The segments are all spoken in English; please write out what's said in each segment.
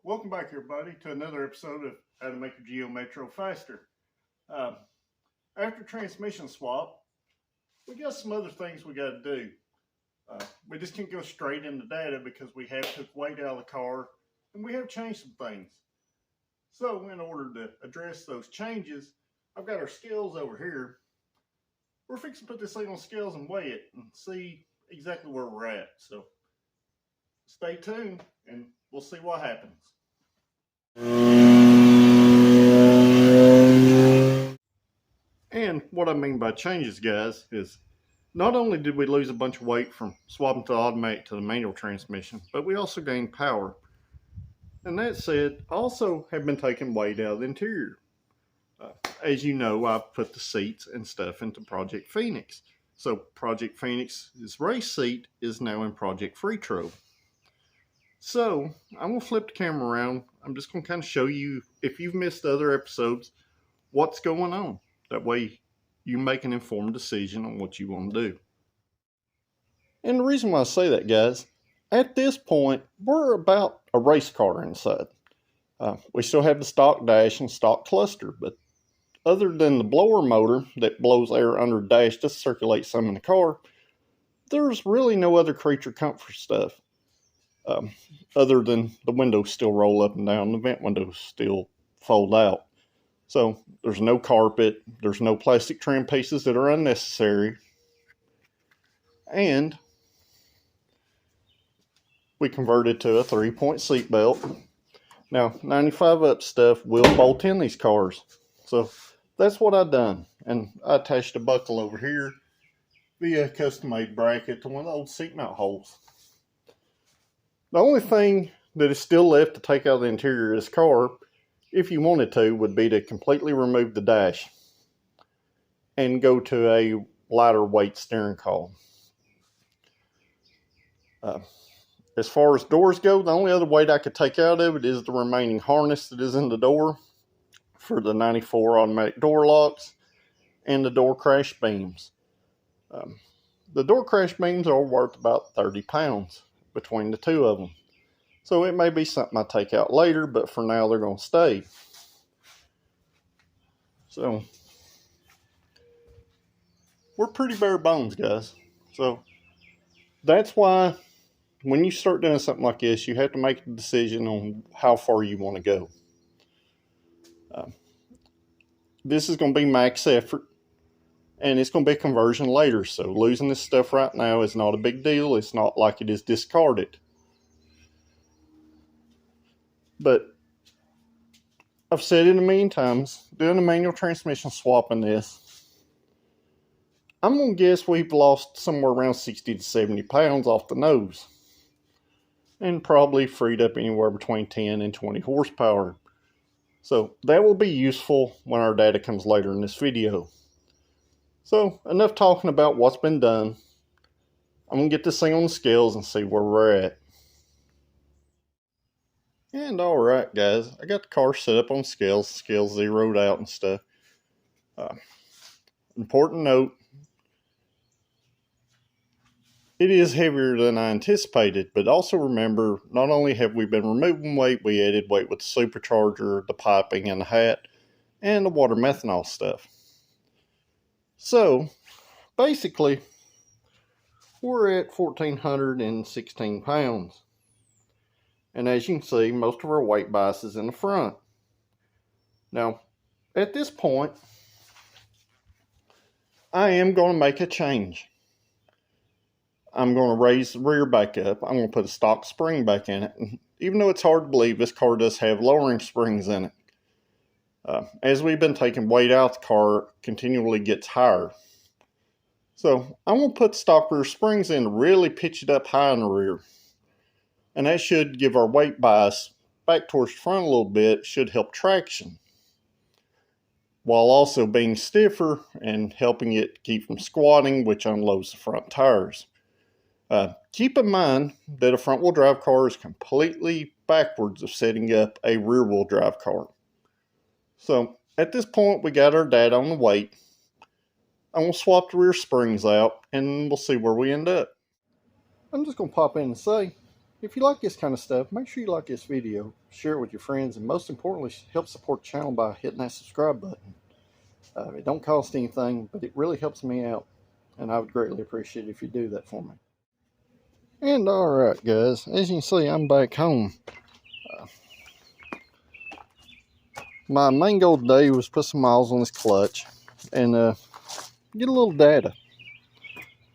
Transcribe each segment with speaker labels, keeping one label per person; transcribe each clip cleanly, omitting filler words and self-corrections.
Speaker 1: Welcome back, everybody, to another episode of How to Make Your Geo Metro Faster. After transmission swap, we got some other things we got to do. We just can't go straight into data because we have took weight out of the car and we have changed some things. So in order to address those changes, I've got our scales over here. We're fixing to put this thing on scales and weigh it and see exactly where we're at. So stay tuned and we'll see what happens. And what I mean by changes, guys, is not only did we lose a bunch of weight from swapping to the automatic to the manual transmission, but we also gained power. And that said, I also have been taking weight out of the interior. As you know, I've put the seats and stuff into Project Phoenix. So Project Phoenix's race seat is now in Project Freetro. So I'm going to flip the camera around. I'm just going to kind of show you, if you've missed other episodes, what's going on. That way you make an informed decision on what you want to do. And the reason why I say that, guys, at this point, we're about a race car inside. We still have the stock dash and stock cluster, but other than the blower motor that blows air under the dash to circulate some in the car, there's really no other creature comfort stuff. Other than the windows still roll up and down, the vent windows still fold out. So there's no carpet, there's no plastic trim pieces that are unnecessary, and we converted to a 3-point seat belt. Now 95 up stuff will bolt in these cars, so that's what I've done, and I attached a buckle over here via a custom-made bracket to one of the old seat mount holes. The only thing that is still left to take out of the interior of this car, if you wanted to, would be to completely remove the dash and go to a lighter weight steering column. As far as doors go, the only other weight I could take out of it is the remaining harness that is in the door for the 94 automatic door locks and the door crash beams. The door crash beams are worth about 30 pounds between the two of them. So it may be something I take out later, but for now they're going to stay. So we're pretty bare bones, guys. So that's why when you start doing something like this, you have to make a decision on how far you want to go. This is going to be max effort, and it's going to be a conversion later. So losing this stuff right now is not a big deal. It's not like it is discarded. But I've said it a million times, doing a manual transmission swap in this, I'm going to guess we've lost somewhere around 60 to 70 pounds off the nose. And probably freed up anywhere between 10 and 20 horsepower. So that will be useful when our data comes later in this video. So enough talking about what's been done. I'm going to get this thing on the scales and see where we're at. And alright, guys, I got the car set up on scales zeroed out and stuff. Important note, it is heavier than I anticipated, but also remember, not only have we been removing weight, we added weight with the supercharger, the piping and the hat, and the water methanol stuff. So, basically, we're at 1,416 pounds. And as you can see, most of our weight bias is in the front. Now, at this point, I am going to make a change. I'm going to raise the rear back up. I'm going to put a stock spring back in it. And even though it's hard to believe, this car does have lowering springs in it. As we've been taking weight out, the car continually gets higher. So I'm going to put stock rear springs in to really pitch it up high in the rear. And that should give our weight bias back towards the front a little bit, should help traction, while also being stiffer and helping it keep from squatting, which unloads the front tires. Keep in mind that a front wheel drive car is completely backwards of setting up a rear wheel drive car. So at this point, we got our data on the weight. I'm going to swap the rear springs out and we'll see where we end up. I'm just going to pop in and say, if you like this kind of stuff, make sure you like this video, share it with your friends, and most importantly, help support the channel by hitting that subscribe button. It don't cost anything, but it really helps me out, and I would greatly appreciate it if you do that for me. And alright guys, as you can see, I'm back home. My main goal today was put some miles on this clutch and get a little data.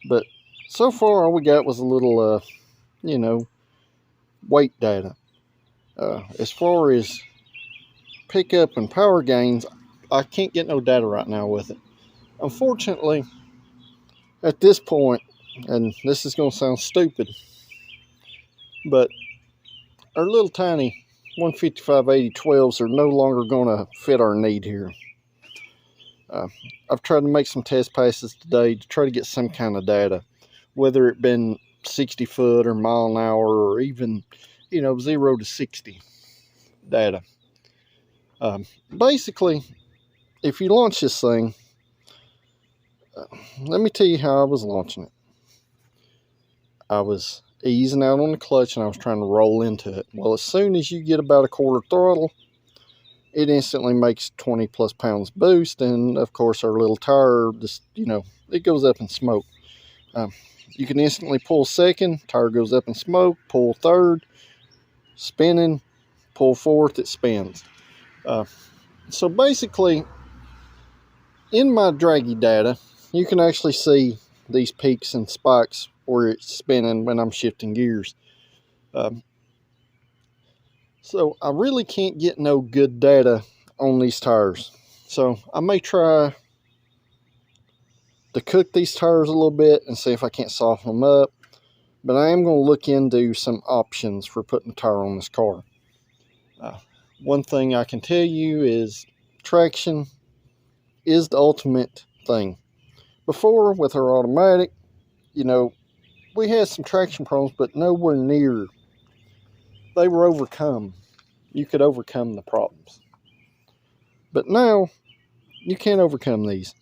Speaker 1: But so far all we got was a little, you know, weight data. As far as pickup and power gains, I can't get no data right now with it. Unfortunately, at this point, and this is going to sound stupid, but our little tiny 155/80/12s are no longer going to fit our need here. I've tried to make some test passes today to try to get some kind of data, whether it been 60 foot or mile an hour or even, you know, 0 to 60 data. Basically, if you launch this thing, let me tell you how I was launching it. I was easing out on the clutch and I was trying to roll into it. Well, as soon as you get about a quarter throttle, it instantly makes 20 plus pounds boost, and of course our little tire just, you know, it goes up in smoke. You can instantly pull second, tire goes up in smoke, pull third, spinning, pull fourth, it spins. So basically, in my draggy data, you can actually see these peaks and spikes where it's spinning when I'm shifting gears. So I really can't get no good data on these tires. So I may try to cook these tires a little bit and see if I can't soften them up. But I am going to look into some options for putting a tire on this car. One thing I can tell you is traction is the ultimate thing. Before, with our automatic, you know, we had some traction problems, but nowhere near. They were overcome. You could overcome the problems. But now, you can't overcome these.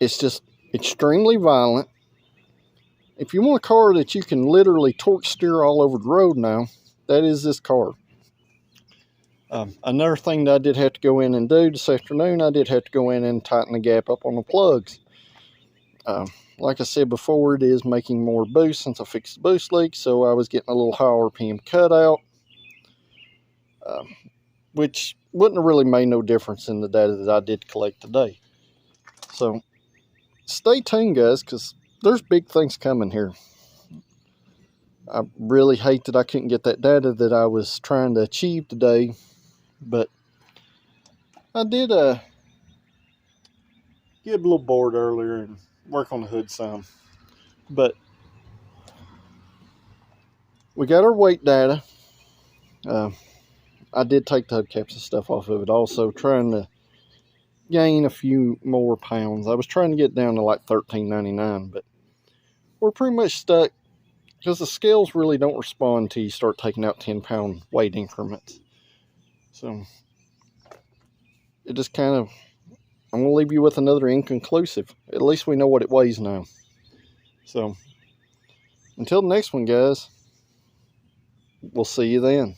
Speaker 1: It's just extremely violent. If you want a car that you can literally torque steer all over the road now, that is this car. Another thing that I did have to go in and do this afternoon, I did have to go in and tighten the gap up on the plugs. Like I said before, it is making more boost since I fixed the boost leak, so I was getting a little high RPM cutout, which wouldn't have really made no difference in the data that I did collect today. So stay tuned, guys, because there's big things coming here. I really hate that I couldn't get that data that I was trying to achieve today, but I did get a little bored earlier and work on the hood some. But we got our weight data. I did take the hubcaps and stuff off of it also, trying to gain a few more pounds. I was trying to get down to like $13.99, but we're pretty much stuck because the scales really don't respond until you start taking out 10-pound weight increments. So it just kind of, I'm going to leave you with another inconclusive. At least we know what it weighs now. So until the next one, guys, we'll see you then.